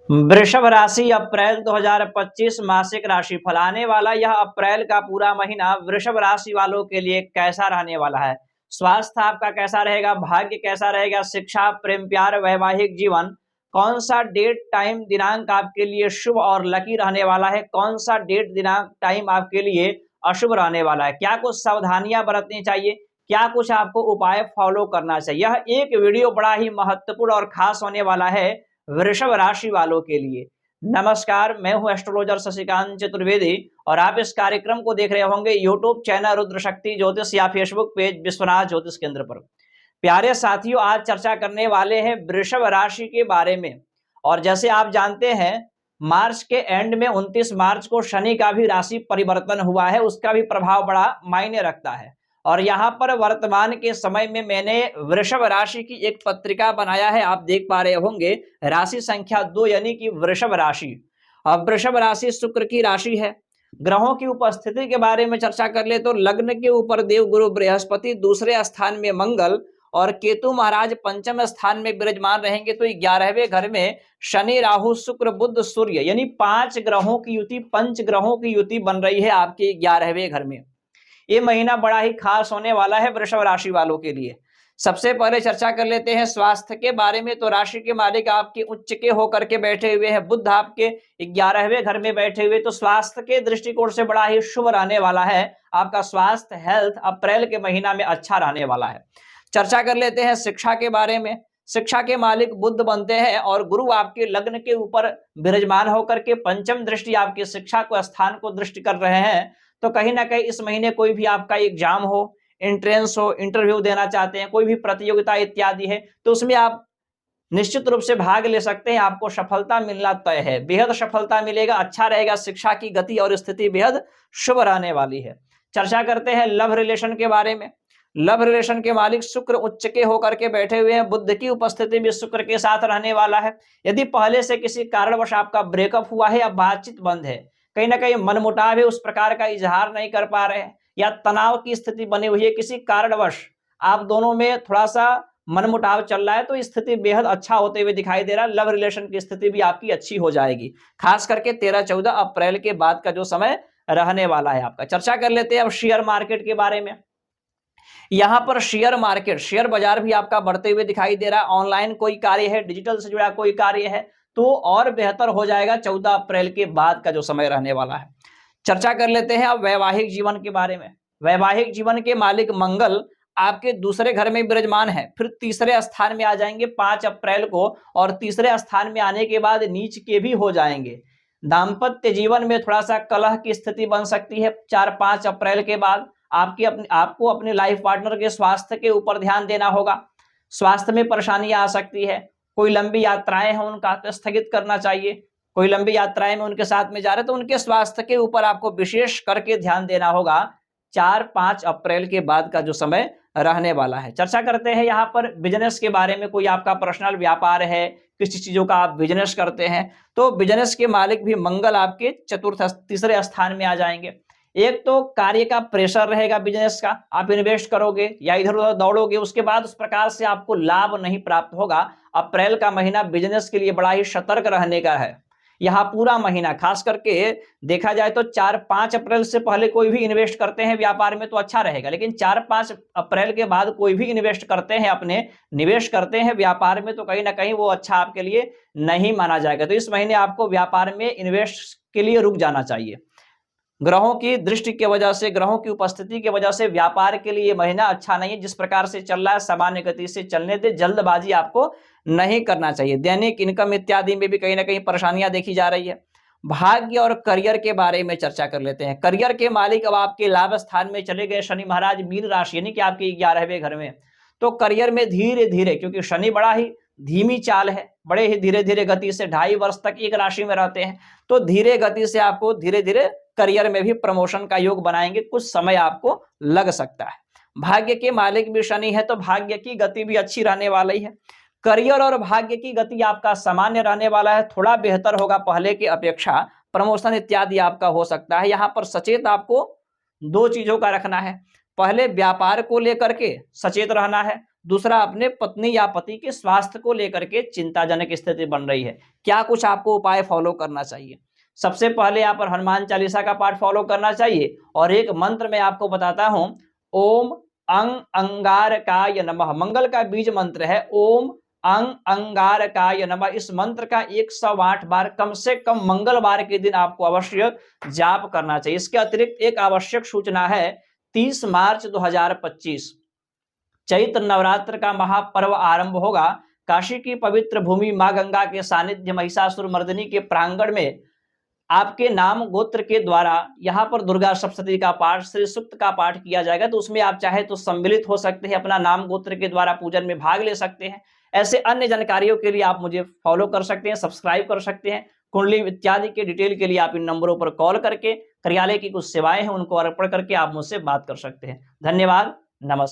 वृषभ राशि अप्रैल 2025 मासिक राशि फल आने वाला यह अप्रैल का पूरा महीना वृषभ राशि वालों के लिए कैसा रहने वाला है। स्वास्थ्य आपका कैसा रहेगा, भाग्य कैसा रहेगा, शिक्षा, प्रेम प्यार, वैवाहिक जीवन, कौन सा डेट टाइम दिनांक आपके लिए शुभ और लकी रहने वाला है, कौन सा डेट दिनांक टाइम आपके लिए अशुभ रहने वाला है, क्या कुछ सावधानियां बरतनी चाहिए, क्या कुछ आपको उपाय फॉलो करना चाहिए। यह एक वीडियो बड़ा ही महत्वपूर्ण और खास होने वाला है वृषभ राशि वालों के लिए। नमस्कार, मैं हूं एस्ट्रोलॉजर शशिकांत चतुर्वेदी और आप इस कार्यक्रम को देख रहे होंगे यूट्यूब चैनल रुद्र शक्ति ज्योतिष या फेसबुक पेज विश्वनाथ ज्योतिष केंद्र पर। प्यारे साथियों, आज चर्चा करने वाले हैं वृषभ राशि के बारे में। और जैसे आप जानते हैं, मार्च के एंड में 29 मार्च को शनि का भी राशि परिवर्तन हुआ है, उसका भी प्रभाव बड़ा मायने रखता है। और यहाँ पर वर्तमान के समय में मैंने वृषभ राशि की एक पत्रिका बनाया है, आप देख पा रहे होंगे, राशि संख्या 2 यानी कि वृषभ राशि। अब वृषभ राशि शुक्र की राशि है। ग्रहों की उपस्थिति के बारे में चर्चा कर ले तो लग्न के ऊपर देव गुरु बृहस्पति, दूसरे स्थान में मंगल और केतु महाराज पंचम स्थान में विराजमान रहेंगे। तो 11वें घर में शनि, राहु, शुक्र, बुध, सूर्य यानी 5 ग्रहों की युति, पंच ग्रहों की युति बन रही है आपके 11वें घर में। ये महीना बड़ा ही खास होने वाला है वृषभ राशि वालों के लिए। सबसे पहले चर्चा कर लेते हैं स्वास्थ्य के बारे में। तो राशि के मालिक आपके उच्च के होकर के बैठे हुए हैं, बुध आपके 11वें घर में बैठे हुए, तो स्वास्थ्य के दृष्टिकोण से बड़ा ही शुभ रहने वाला है। आपका स्वास्थ्य हेल्थ अप्रैल के महीना में अच्छा रहने वाला है। चर्चा कर लेते हैं शिक्षा के बारे में। शिक्षा के मालिक बुध बनते हैं और गुरु आपके लग्न के ऊपर विराजमान होकर के पंचम दृष्टि आपकी शिक्षा को स्थान को दृष्टि कर रहे हैं। तो कहीं ना कहीं इस महीने कोई भी आपका एग्जाम हो, एंट्रेंस हो, इंटरव्यू देना चाहते हैं, कोई भी प्रतियोगिता इत्यादि है, तो उसमें आप निश्चित रूप से भाग ले सकते हैं। आपको सफलता मिलना तय है, बेहद सफलता मिलेगा, अच्छा रहेगा। शिक्षा की गति और स्थिति बेहद शुभ रहने वाली है। चर्चा करते हैं लव रिलेशन के बारे में। लव रिलेशन के मालिक शुक्र उच्च के होकर के बैठे हुए हैं, बुध की उपस्थिति भी शुक्र के साथ रहने वाला है। यदि पहले से किसी कारणवश आपका ब्रेकअप हुआ है या बातचीत बंद है, कहीं ना कहीं मनमुटाव है, उस प्रकार का इजहार नहीं कर पा रहे हैं या तनाव की स्थिति बनी हुई है, किसी कारणवश आप दोनों में थोड़ा सा मनमुटाव चल रहा है, तो स्थिति बेहद अच्छा होते हुए दिखाई दे रहा है। लव रिलेशन की स्थिति भी आपकी अच्छी हो जाएगी, खास करके 13-14 अप्रैल के बाद का जो समय रहने वाला है आपका। चर्चा कर लेते हैं अब शेयर मार्केट के बारे में। यहाँ पर शेयर मार्केट, शेयर बाजार भी आपका बढ़ते हुए दिखाई दे रहा है। ऑनलाइन कोई कार्य है, डिजिटल से जुड़ा कोई कार्य है, तो और बेहतर हो जाएगा 14 अप्रैल के बाद का जो समय रहने वाला है। चर्चा कर लेते हैं अब वैवाहिक जीवन के बारे में। वैवाहिक जीवन के मालिक मंगल आपके दूसरे घर में विराजमान है, फिर तीसरे स्थान में आ जाएंगे 5 अप्रैल को, और तीसरे स्थान में आने के बाद नीच के भी हो जाएंगे। दाम्पत्य जीवन में थोड़ा सा कलह की स्थिति बन सकती है 4-5 अप्रैल के बाद। आपको अपने लाइफ पार्टनर के स्वास्थ्य के ऊपर ध्यान देना होगा। स्वास्थ्य में परेशानी आ सकती है। कोई लंबी यात्राएं हैं, उनका स्थगित करना चाहिए। कोई लंबी यात्राएं में उनके साथ में जा रहे तो उनके स्वास्थ्य के ऊपर आपको विशेष करके ध्यान देना होगा 4-5 अप्रैल के बाद का जो समय रहने वाला है। चर्चा करते हैं यहाँ पर बिजनेस के बारे में। कोई आपका पर्सनल व्यापार है, किसी चीजों का आप बिजनेस करते हैं, तो बिजनेस के मालिक भी मंगल आपके तीसरे स्थान में आ जाएंगे। एक तो कार्य का प्रेशर रहेगा बिजनेस का, आप इन्वेस्ट करोगे या इधर उधर दौड़ोगे, उसके बाद उस प्रकार से आपको लाभ नहीं प्राप्त होगा। अप्रैल का महीना बिजनेस के लिए बड़ा ही सतर्क रहने का है। यहाँ पूरा महीना खास करके देखा जाए तो 4-5 अप्रैल से पहले कोई भी इन्वेस्ट करते हैं व्यापार में तो अच्छा रहेगा, लेकिन 4-5 अप्रैल के बाद कोई भी इन्वेस्ट करते हैं, अपने निवेश करते हैं व्यापार में, तो कहीं ना कहीं वो अच्छा आपके लिए नहीं माना जाएगा। तो इस महीने आपको व्यापार में इन्वेस्ट के लिए रुक जाना चाहिए। ग्रहों की दृष्टि की वजह से, ग्रहों की उपस्थिति की वजह से व्यापार के लिए महीना अच्छा नहीं है। जिस प्रकार से चल रहा है सामान्य गति से चलने दे, जल्दबाजी आपको नहीं करना चाहिए। दैनिक इनकम इत्यादि में भी कहीं ना कहीं परेशानियां देखी जा रही है। भाग्य और करियर के बारे में चर्चा कर लेते हैं। करियर के मालिक अब आपके लाभ स्थान में चले गए शनि महाराज मीन राशि यानी कि आपके 11वें घर में। तो करियर में धीरे धीरे, क्योंकि शनि बड़ा ही धीमी चाल है, बड़े ही धीरे धीरे गति से 2.5 वर्ष तक एक राशि में रहते हैं, तो धीरे गति से आपको धीरे धीरे करियर में भी प्रमोशन का योग बनाएंगे। कुछ समय आपको लग सकता है। भाग्य के मालिक भी शनि है, तो भाग्य की गति भी अच्छी रहने वाली है। करियर और भाग्य की गति आपका सामान्य रहने वाला है, थोड़ा बेहतर होगा पहले की अपेक्षा। प्रमोशन इत्यादि आपका हो सकता है। यहाँ पर सचेत आपको 2 चीजों का रखना है। पहले व्यापार को लेकर के सचेत रहना है, दूसरा अपने पत्नी या पति के स्वास्थ्य को लेकर के चिंताजनक स्थिति बन रही है, क्या कुछ आपको उपाय फॉलो करना चाहिए? सबसे पहले यहाँ पर हनुमान चालीसा का पाठ फॉलो करना चाहिए और एक मंत्र मैं आपको बताता हूं, ओम अंग अंगारकाय नमः, मंगल का बीज मंत्र है ओम अंग अंगारकाय नमः। इस मंत्र का 108 बार कम से कम मंगलवार के दिन आपको अवश्य जाप करना चाहिए। इसके अतिरिक्त एक आवश्यक सूचना है, 30 मार्च 2025 चैत्र नवरात्र का महापर्व आरंभ होगा। काशी की पवित्र भूमि मां गंगा के सानिध्य महिषासुर मर्दिनी के प्रांगण में आपके नाम गोत्र के द्वारा यहाँ पर दुर्गा सप्तशती का पाठ, श्री सूक्त का पाठ किया जाएगा। तो उसमें आप चाहे तो सम्मिलित हो सकते हैं, अपना नाम गोत्र के द्वारा पूजन में भाग ले सकते हैं। ऐसे अन्य जानकारियों के लिए आप मुझे फॉलो कर सकते हैं, सब्सक्राइब कर सकते हैं। कुंडली इत्यादि के डिटेल के लिए आप इन नंबरों पर कॉल करके कार्यालय की कुछ सेवाएं हैं उनको अर्पण करके आप मुझसे बात कर सकते हैं। धन्यवाद, नमस्कार।